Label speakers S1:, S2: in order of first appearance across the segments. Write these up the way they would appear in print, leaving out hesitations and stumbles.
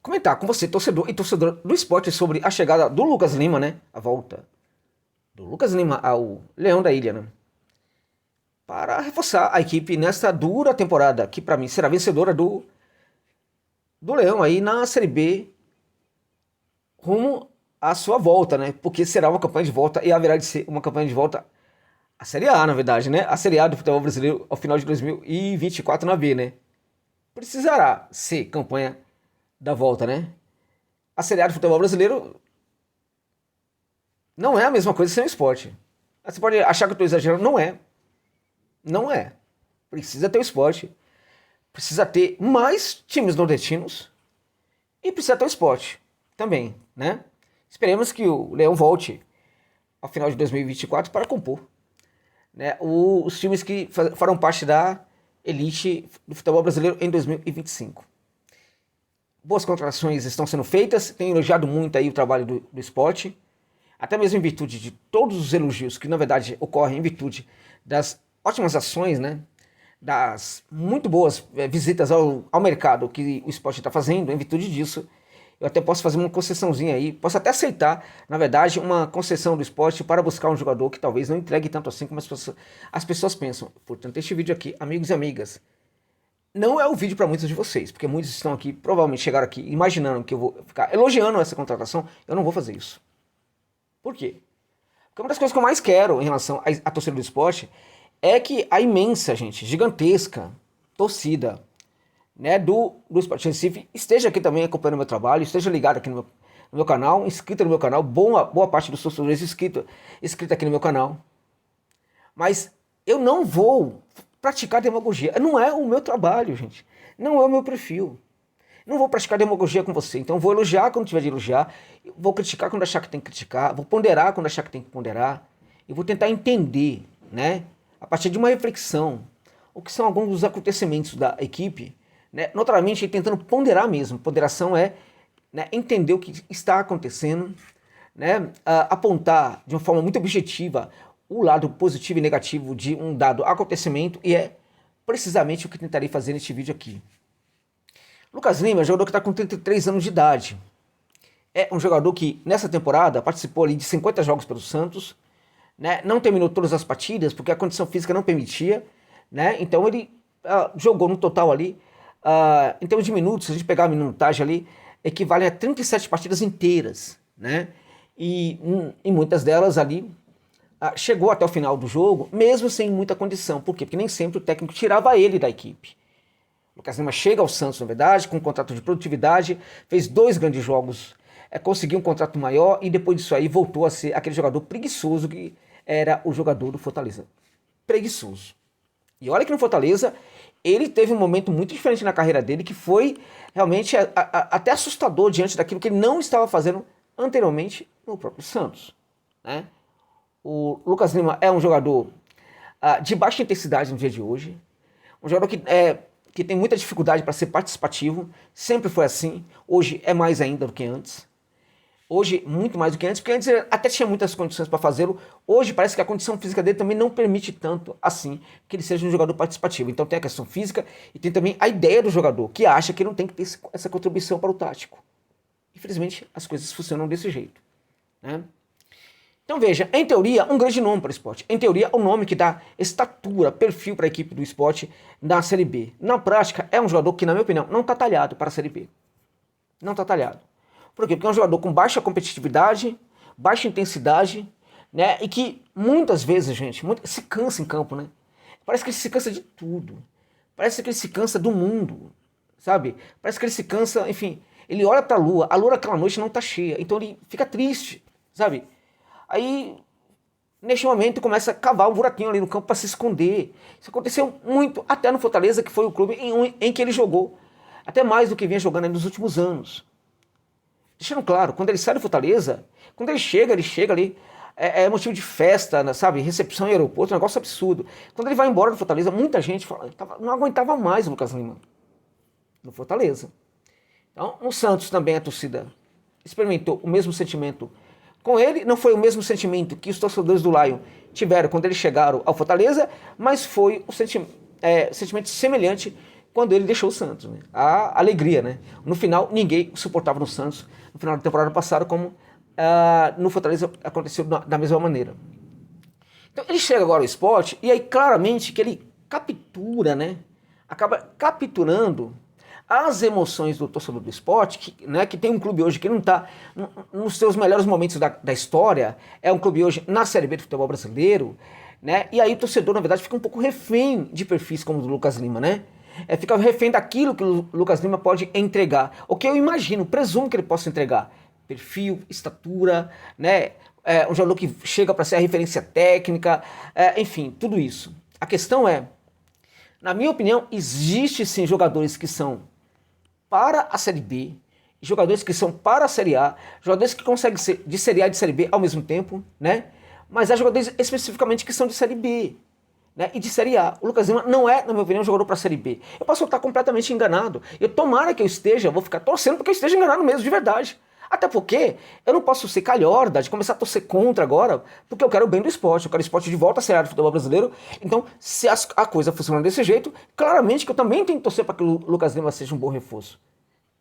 S1: comentar com você, torcedor e torcedora do esporte, sobre a chegada do Lucas Lima, né? A volta do Lucas Lima ao Leão da Ilha, né? Para reforçar a equipe nesta dura temporada, que para mim será vencedora do Leão aí na Série B, rumo à sua volta, né? Porque será uma campanha de volta e haverá de ser uma campanha de volta à Série A, na verdade, né? A Série A do futebol brasileiro ao final de 2024 na B, né? Precisará ser campanha da volta, né? A Série A do futebol brasileiro não é a mesma coisa sem o esporte. Você pode achar que eu estou exagerando, não é. Não é. Precisa ter o esporte. Precisa ter mais times nordestinos e precisa ter o esporte também, né? Esperemos que o Leão volte ao final de 2024 para compor, né, os times que farão parte da elite do futebol brasileiro em 2025. Boas contratações estão sendo feitas, tenho elogiado muito aí o trabalho do esporte, até mesmo em virtude de todos os elogios que na verdade ocorrem em virtude das ótimas ações, né, das muito boas visitas ao mercado que o esporte está fazendo. Em virtude disso, eu até posso fazer uma concessãozinha aí, posso até aceitar, na verdade, uma concessão do esporte para buscar um jogador que talvez não entregue tanto assim como as pessoas pensam. Portanto, este vídeo aqui, amigos e amigas, não é o vídeo para muitos de vocês, porque muitos estão aqui, provavelmente chegaram aqui imaginando que eu vou ficar elogiando essa contratação. Eu não vou fazer isso. Por quê? Porque uma das coisas que eu mais quero em relação à torcida do esporte é que a imensa, gente, gigantesca torcida, né, do Sport Recife esteja aqui também acompanhando o meu trabalho, esteja ligado aqui no meu canal, inscrito no meu canal, boa parte dos torcedores inscrito aqui no meu canal. Mas eu não vou praticar demagogia. Não é o meu trabalho, gente. Não é o meu perfil. Não vou praticar demagogia com você. Então vou elogiar quando tiver de elogiar, vou criticar quando achar que tem que criticar, vou ponderar quando achar que tem que ponderar, e vou tentar entender, né, a partir de uma reflexão, o que são alguns dos acontecimentos da equipe, né, notoriamente tentando ponderar mesmo. Ponderação é, né, entender o que está acontecendo, né, apontar de uma forma muito objetiva o lado positivo e negativo de um dado acontecimento, e é precisamente o que tentarei fazer neste vídeo aqui. Lucas Lima é um jogador que está com 33 anos de idade. É um jogador que nessa temporada participou ali de 50 jogos pelo Santos, né, não terminou todas as partidas porque a condição física não permitia, né, então ele jogou no total ali, em termos de minutos, se a gente pegar a minutagem ali, equivale a 37 partidas inteiras, né, e em muitas delas ali chegou até o final do jogo, mesmo sem muita condição. Por quê? Porque nem sempre o técnico tirava ele da equipe. Lucas Lima chega ao Santos, na verdade, com um contrato de produtividade, fez 2 grandes jogos, conseguiu um contrato maior, e depois disso aí voltou a ser aquele jogador preguiçoso que era o jogador do Fortaleza. Preguiçoso. E olha que no Fortaleza ele teve um momento muito diferente na carreira dele, que foi realmente até assustador diante daquilo que ele não estava fazendo anteriormente no próprio Santos, né? O Lucas Lima é um jogador de baixa intensidade no dia de hoje, um jogador que tem muita dificuldade para ser participativo, sempre foi assim, hoje é mais ainda do que antes. Hoje, muito mais do que antes, porque antes ele até tinha muitas condições para fazê-lo. Hoje parece que a condição física dele também não permite tanto assim que ele seja um jogador participativo. Então tem a questão física e tem também a ideia do jogador, que acha que ele não tem que ter essa contribuição para o tático. Infelizmente, as coisas funcionam desse jeito, né? Então veja, em teoria, um grande nome para o esporte. Em teoria, um nome que dá estatura, perfil para a equipe do esporte na Série B. Na prática, é um jogador que, na minha opinião, não está talhado para a Série B. Não está talhado. Por quê? Porque é um jogador com baixa competitividade, baixa intensidade, né? E que muitas vezes, gente, se cansa em campo, né? Parece que ele se cansa de tudo. Parece que ele se cansa do mundo, sabe? Parece que ele se cansa, enfim, ele olha para a lua naquela noite não está cheia, então ele fica triste, sabe? Aí, neste momento, começa a cavar um buraquinho ali no campo para se esconder. Isso aconteceu muito, até no Fortaleza, que foi o clube em que ele jogou, até mais do que vinha jogando nos últimos anos. Deixando claro, quando ele sai do Fortaleza, quando ele chega ali, é motivo de festa, sabe? Recepção em aeroporto, um negócio absurdo. Quando ele vai embora do Fortaleza, muita gente não aguentava mais o Lucas Lima no Fortaleza. Então, no Santos também a torcida experimentou o mesmo sentimento com ele. Não foi o mesmo sentimento que os torcedores do Lion tiveram quando eles chegaram ao Fortaleza, mas foi o sentimento semelhante quando ele deixou o Santos, né? A alegria, né? No final, ninguém suportava no Santos, no final da temporada passada, como no Fortaleza aconteceu da mesma maneira. Então ele chega agora ao Sport, e aí claramente que ele captura, né? Acaba capturando as emoções do torcedor do Sport, que tem um clube hoje que não está nos seus melhores momentos da história, é um clube hoje na Série B do futebol brasileiro, né? E aí o torcedor, na verdade, fica um pouco refém de perfis como o do Lucas Lima, né? Fica refém daquilo que o Lucas Lima pode entregar. O que eu imagino, presumo que ele possa entregar. Perfil, estatura, né? Um jogador que chega para ser a referência técnica, enfim, tudo isso. A questão é, na minha opinião, existe sim jogadores que são para a Série B, jogadores que são para a Série A, jogadores que conseguem ser de Série A e de Série B ao mesmo tempo, né? Mas há jogadores especificamente que são de Série B, né? E de Série A. O Lucas Lima não é, na minha opinião, um jogador para a Série B. Eu posso estar completamente enganado. Tomara que eu esteja, vou ficar torcendo porque eu esteja enganado mesmo, de verdade. Até porque eu não posso ser calhorda de começar a torcer contra agora, porque eu quero o bem do esporte, eu quero o esporte de volta à Série A do futebol brasileiro. Então, se a coisa funciona desse jeito, claramente que eu também tenho que torcer para que o Lucas Lima seja um bom reforço.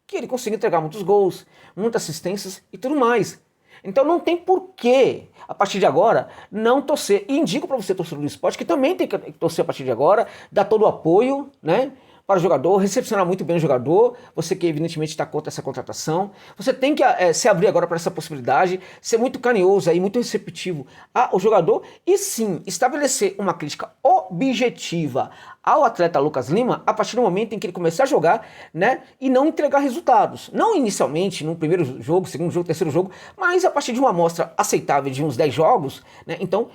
S1: Que ele consiga entregar muitos gols, muitas assistências e tudo mais. Então não tem porquê, a partir de agora, não torcer. E indico para você, torcedor do esporte, que também tem que torcer a partir de agora, dar todo o apoio, né? Para o jogador, recepcionar muito bem o jogador, você que evidentemente está contra essa contratação, você tem que se abrir agora para essa possibilidade, ser muito carinhoso aí, muito receptivo ao jogador e sim, estabelecer uma crítica objetiva ao atleta Lucas Lima a partir do momento em que ele começar a jogar, né, e não entregar resultados. Não inicialmente, no primeiro jogo, segundo jogo, terceiro jogo, mas a partir de uma amostra aceitável de uns 10 jogos, né, então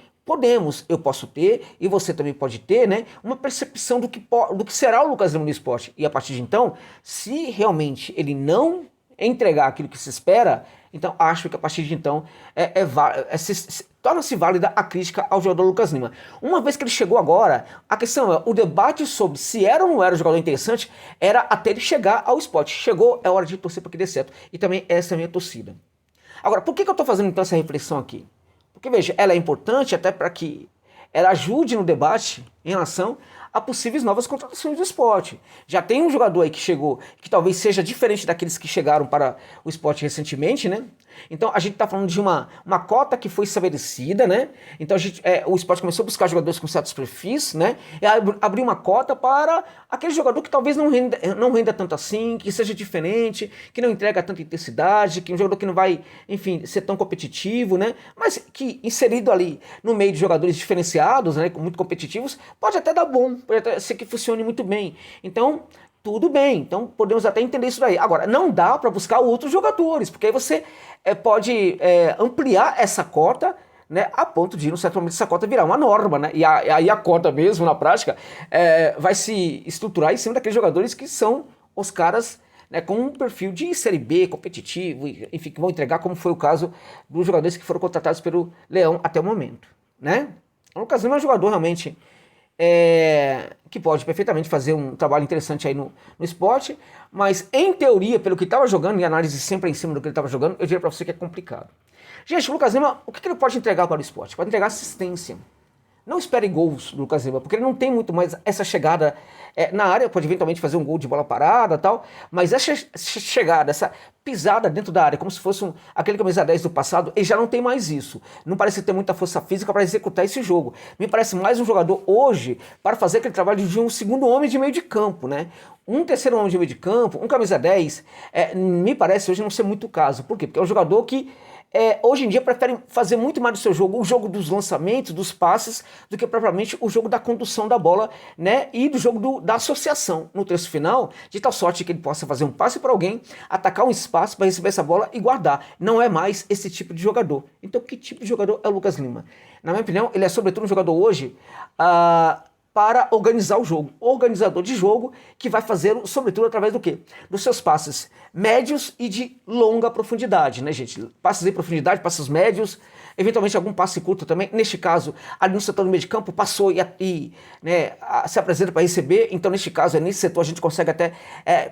S1: eu posso ter, e você também pode ter, né, uma percepção do que será o Lucas Lima no esporte. E a partir de então, se realmente ele não entregar aquilo que se espera, então acho que a partir de então torna-se válida a crítica ao jogador Lucas Lima. Uma vez que ele chegou agora, a questão é, o debate sobre se era ou não era um jogador interessante, era até ele chegar ao esporte. Chegou, é hora de torcer para que dê certo. E também essa é a minha torcida. Agora, por que eu estou fazendo então essa reflexão aqui? Porque, veja, ela é importante até para que ela ajude no debate em relação a possíveis novas contratações do esporte. Já tem um jogador aí que chegou, que talvez seja diferente daqueles que chegaram para o esporte recentemente, né? Então a gente está falando de uma cota que foi estabelecida, né? Então o esporte começou a buscar jogadores com certos perfis, né? E abriu uma cota para aquele jogador que talvez não renda tanto assim, que seja diferente, que não entrega tanta intensidade, que um jogador que não vai, enfim, ser tão competitivo, né? Mas que inserido ali no meio de jogadores diferenciados, né? Muito competitivos, pode até dar bom, pode até ser que funcione muito bem. Então tudo bem, então podemos até entender isso daí. Agora, não dá para buscar outros jogadores, porque aí você pode ampliar essa cota, né, a ponto de, no certo momento, essa cota virar uma norma, né? E aí a cota mesmo, na prática, vai se estruturar em cima daqueles jogadores que são os caras, né, com um perfil de Série B, competitivo, enfim, que vão entregar, como foi o caso dos jogadores que foram contratados pelo Leão até o momento, né? O Lucas Lima é um jogador realmente que pode perfeitamente fazer um trabalho interessante aí no esporte, mas em teoria, pelo que estava jogando, e análise sempre em cima do que ele estava jogando, eu diria para você que é complicado. Gente, o Lucas Lima, o que ele pode entregar para o esporte? Pode entregar assistência. Não espere gols do Lucas Lima, porque ele não tem muito mais essa chegada na área, pode eventualmente fazer um gol de bola parada e tal, mas essa chegada, essa pisada dentro da área, como se fosse aquele camisa 10 do passado, ele já não tem mais isso. Não parece ter muita força física para executar esse jogo. Me parece mais um jogador hoje para fazer aquele trabalho de um segundo homem de meio de campo, né? Um terceiro homem de meio de campo, um camisa 10, me parece hoje não ser muito o caso. Por quê? Porque é um jogador que hoje em dia preferem fazer muito mais do seu jogo, o jogo dos lançamentos, dos passes, do que propriamente o jogo da condução da bola, né? E do jogo da associação no terço final, de tal sorte que ele possa fazer um passe para alguém, atacar um espaço para receber essa bola e guardar. Não é mais esse tipo de jogador. Então, que tipo de jogador é o Lucas Lima? Na minha opinião, ele é sobretudo um jogador hoje para organizar o jogo. Organizador de jogo que vai fazer, sobretudo, através do quê? Dos seus passes médios e de longa profundidade, né, gente? Passes em profundidade, passes médios, eventualmente algum passe curto também. Neste caso, ali no setor do meio de campo, passou se apresenta para receber. Então, neste caso, nesse setor, a gente consegue até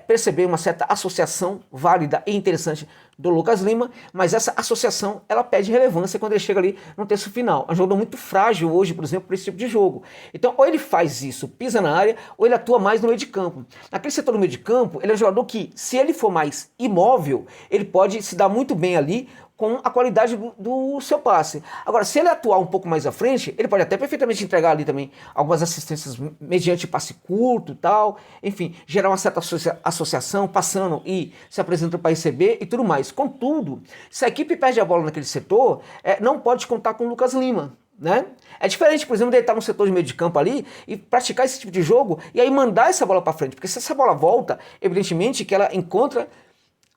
S1: perceber uma certa associação válida e interessante do Lucas Lima, mas essa associação, ela perde relevância quando ele chega ali no terço final. É um jogador muito frágil hoje, por exemplo, para esse tipo de jogo. Então, ou ele faz faz isso? Pisa na área ou ele atua mais no meio de campo? Naquele setor do meio de campo, ele é um jogador que, se ele for mais imóvel, ele pode se dar muito bem ali com a qualidade do seu passe. Agora, se ele atuar um pouco mais à frente, ele pode até perfeitamente entregar ali também algumas assistências mediante passe curto e tal, enfim, gerar uma certa associação, passando e se apresentando para receber e tudo mais. Contudo, se a equipe perde a bola naquele setor, não pode contar com o Lucas Lima. Né? É diferente, por exemplo, de ele estar no setor de meio de campo ali e praticar esse tipo de jogo e aí mandar essa bola para frente, porque se essa bola volta, evidentemente que ela encontra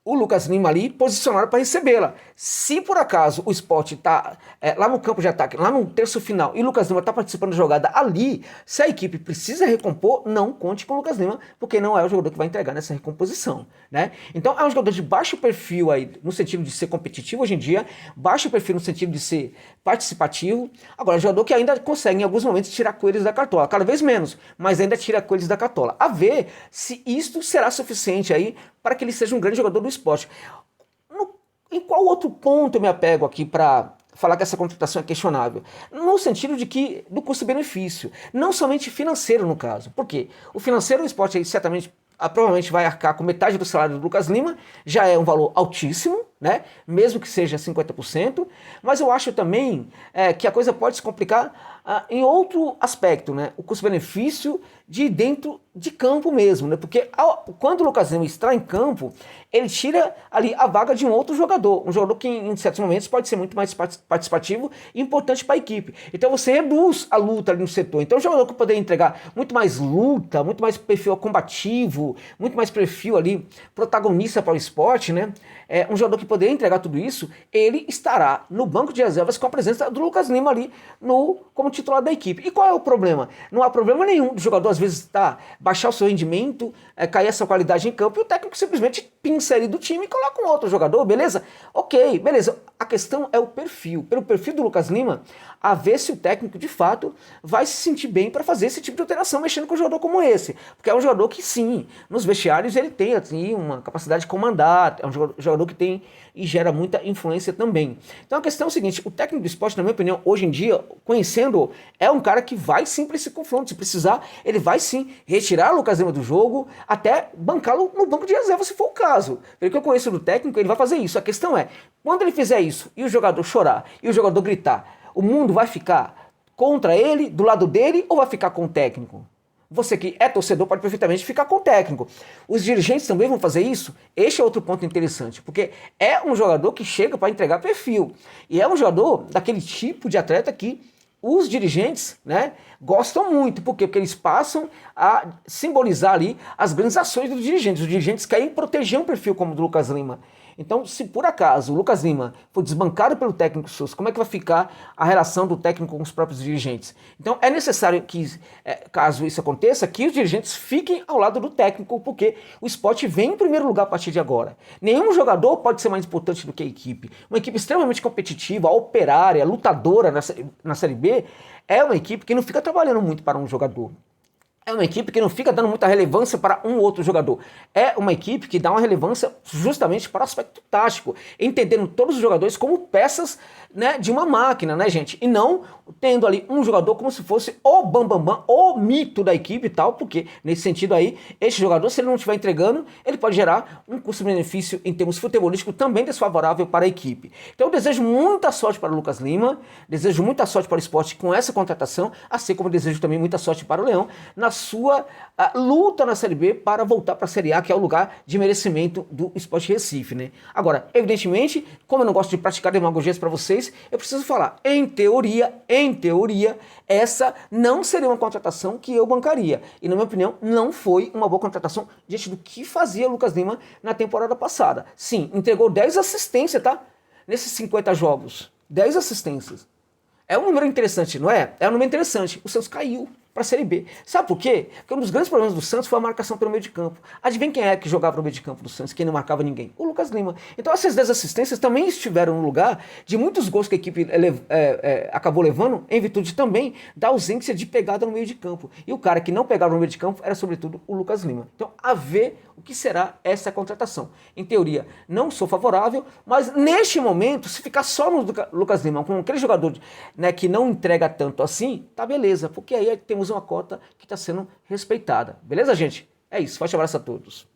S1: o Lucas Lima ali posicionado para recebê-la. Se por acaso o Sport está lá no campo de ataque, lá no terço final, e o Lucas Lima está participando da jogada ali, se a equipe precisa recompor, não conte com o Lucas Lima, porque não é o jogador que vai entregar nessa recomposição. Né? Então é um jogador de baixo perfil aí, no sentido de ser competitivo hoje em dia, baixo perfil no sentido de ser participativo. Agora, é um jogador que ainda consegue em alguns momentos tirar coelhos da cartola, cada vez menos, mas ainda tira coelhos da cartola. A ver se isto será suficiente aí para que ele seja um grande jogador do esporte. Em qual outro ponto eu me apego aqui para falar que essa contratação é questionável? No sentido de que do custo-benefício, não somente financeiro no caso. Por quê? O financeiro do esporte aí certamente provavelmente vai arcar com metade do salário do Lucas Lima, já é um valor altíssimo, né? Mesmo que seja 50%, mas eu acho também que a coisa pode se complicar em outro aspecto, né? O custo-benefício de dentro de campo mesmo, né? Porque quando o Lucas Lima está em campo, ele tira ali a vaga de um outro jogador, um jogador que em certos momentos pode ser muito mais participativo e importante para a equipe. Então você reduz a luta ali no setor. Então o jogador que poderia entregar muito mais luta, muito mais perfil combativo, muito mais perfil ali protagonista para o esporte, né? Um jogador que poderia entregar tudo isso, ele estará no banco de reservas com a presença do Lucas Lima ali como titular da equipe. E qual é o problema? Não há problema nenhum do jogador às vezes baixar o seu rendimento, cair a sua qualidade em campo e o técnico simplesmente pinça ele do time e coloca um outro jogador, beleza? Ok, beleza. A questão é o perfil. Pelo perfil do Lucas Lima, a ver se o técnico de fato vai se sentir bem para fazer esse tipo de alteração mexendo com um jogador como esse. Porque é um jogador que sim, nos vestiários ele tem assim, uma capacidade de comandar, é um jogador que tem e gera muita influência também. Então a questão é o seguinte, o técnico do esporte, na minha opinião, hoje em dia, conhecendo, é um cara que vai sim para esse confronto. Se precisar, ele vai sim retirar o Lucas Lima do jogo, até bancá-lo no banco de reserva, se for o caso. Pelo que eu conheço do técnico, ele vai fazer isso. A questão é, quando ele fizer isso e o jogador chorar e o jogador gritar, o mundo vai ficar contra ele, do lado dele, ou vai ficar com o técnico? Você que é torcedor pode perfeitamente ficar com o técnico. Os dirigentes também vão fazer isso? Este é outro ponto interessante, porque é um jogador que chega para entregar perfil. E é um jogador daquele tipo de atleta que os dirigentes, né, gostam muito. Por quê? Porque eles passam a simbolizar ali as grandes ações dos dirigentes. Os dirigentes querem proteger um perfil como o do Lucas Lima. Então, se por acaso o Lucas Lima for desbancado pelo técnico Souza, como é que vai ficar a relação do técnico com os próprios dirigentes? Então, é necessário que, caso isso aconteça, que os dirigentes fiquem ao lado do técnico, porque o esporte vem em primeiro lugar a partir de agora. Nenhum jogador pode ser mais importante do que a equipe. Uma equipe extremamente competitiva, operária, lutadora na Série B, é uma equipe que não fica trabalhando muito para um jogador. É uma equipe que não fica dando muita relevância para um outro jogador. É uma equipe que dá uma relevância justamente para o aspecto tático, entendendo todos os jogadores como peças, né, de uma máquina, né, gente? E não tendo ali um jogador como se fosse o bambambam, o mito da equipe e tal, porque nesse sentido aí, esse jogador, se ele não estiver entregando, ele pode gerar um custo-benefício em termos futebolísticos também desfavorável para a equipe. Então eu desejo muita sorte para o Lucas Lima, desejo muita sorte para o esporte com essa contratação, assim como desejo também muita sorte para o Leão na sua luta na Série B para voltar para a Série A, que é o lugar de merecimento do Sport Recife, né? Agora, evidentemente, como eu não gosto de praticar demagogias para vocês, eu preciso falar, em teoria, essa não seria uma contratação que eu bancaria. E na minha opinião, não foi uma boa contratação diante do que fazia o Lucas Lima na temporada passada. Sim, entregou 10 assistências, tá? Nesses 50 jogos. 10 assistências. É um número interessante, não é? É um número interessante. O Santos caiu para a Série B. Sabe por quê? Porque um dos grandes problemas do Santos foi a marcação pelo meio de campo. Adivinha quem é que jogava no meio de campo do Santos, quem não marcava ninguém? O Lucas Lima. Então essas 10 assistências também estiveram no lugar de muitos gols que a equipe acabou levando, em virtude também da ausência de pegada no meio de campo. E o cara que não pegava no meio de campo era sobretudo o Lucas Lima. Então a ver o que será essa contratação. Em teoria, não sou favorável, mas neste momento, se ficar só no Lucas Lima, com aquele jogador, né, que não entrega tanto assim, tá beleza, porque aí temos uma cota que está sendo respeitada. Beleza, gente? É isso. Forte abraço a todos.